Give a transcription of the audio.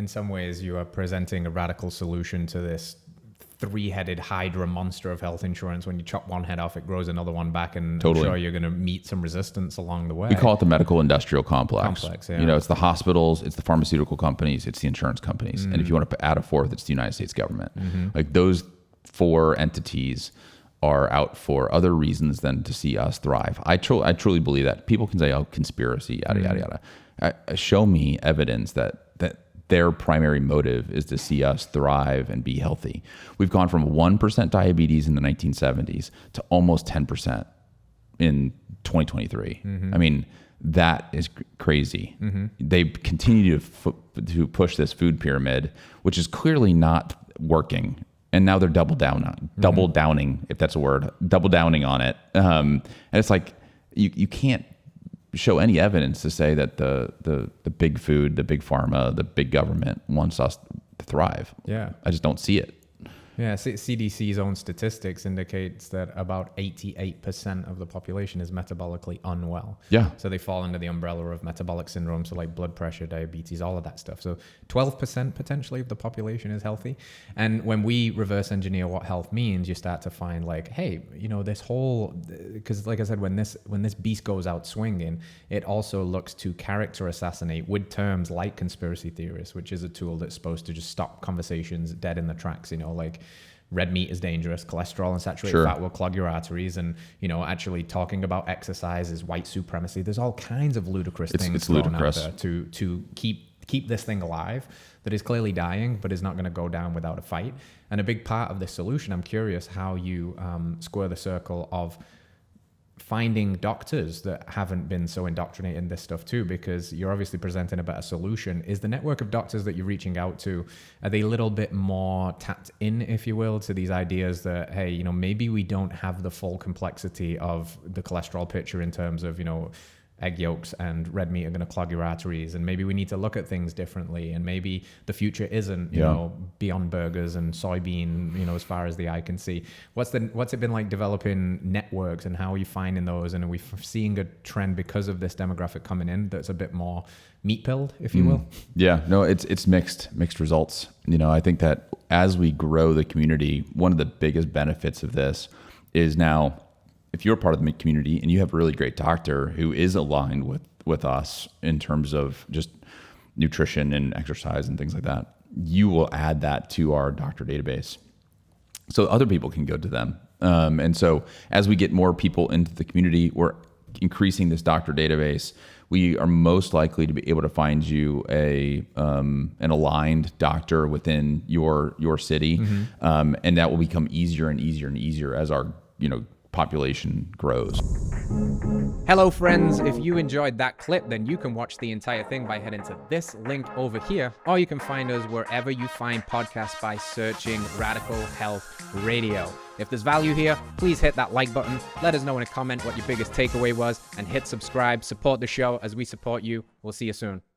in some ways you are presenting a radical solution to this three-headed hydra monster of health insurance. When you chop one head off, it grows another one back, and Totally. I'm sure you're going to meet some resistance along the way. We call it the medical industrial complex. Yeah. You know, it's the hospitals, it's the pharmaceutical companies, it's the insurance companies. And if you want to add a fourth, it's the United States government. Like those four entities are out for other reasons than to see us thrive. I truly believe that. People can say, oh, conspiracy, yada, yada, yada. Show me evidence that their primary motive is to see us thrive and be healthy. We've gone from 1% diabetes in the 1970s to almost 10% in 2023. I mean, that is crazy. They continue to push this food pyramid, which is clearly not working. And now they're double downing, if that's a word, double downing on it. And it's like, you can't show any evidence to say that the big food, the big pharma, the big government wants us to thrive. Yeah. I just don't see it. Yeah, CDC's own statistics indicates that about 88% of the population is metabolically unwell. Yeah. So they fall under the umbrella of metabolic syndrome, so like blood pressure, diabetes, all of that stuff. So 12% potentially of the population is healthy. And when we reverse engineer what health means, you start to find like, hey, you know, this whole, because like I said, when this beast goes out swinging, it also looks to character assassinate with terms like conspiracy theorists, which is a tool that's supposed to just stop conversations dead in the tracks, you know, like red meat is dangerous, cholesterol and saturated fat will clog your arteries, and, you know, actually talking about exercise is white supremacy. There's all kinds of ludicrous things thrown out there to keep this thing alive that is clearly dying, but is not going to go down without a fight. And a big part of this solution, I'm curious how you square the circle of finding doctors that haven't been so indoctrinated in this stuff too, because you're obviously presenting a better solution. Is the network of doctors that you're reaching out to, are they a little bit more tapped in, if you will, to these ideas that, hey, you know, maybe we don't have the full complexity of the cholesterol picture in terms of, you know, egg yolks and red meat are going to clog your arteries, and maybe we need to look at things differently, and maybe the future isn't, you know, beyond burgers and soybean, you know, as far as the eye can see. What's it been like developing networks, and how are you finding those? And are we seeing a trend because of this demographic coming in that's a bit more meat-pilled, if you will? Yeah, no, it's mixed results. You know, I think that as we grow the community, one of the biggest benefits of this is now, if you're part of the community and you have a really great doctor who is aligned with us in terms of just nutrition and exercise and things like that, you will add that to our doctor database so other people can go to them. And so as we get more people into the community, we're increasing this doctor database. We are most likely to be able to find you an aligned doctor within your city. And that will become easier and easier and easier as our, you know, population grows. Hello friends, if you enjoyed that clip, then you can watch the entire thing by heading to this link over here, or you can find us wherever you find podcasts by searching Radical Health Radio. If there's value here, please hit that like button, let us know in a comment what your biggest takeaway was, and hit subscribe. Support the show as we support you. We'll see you soon.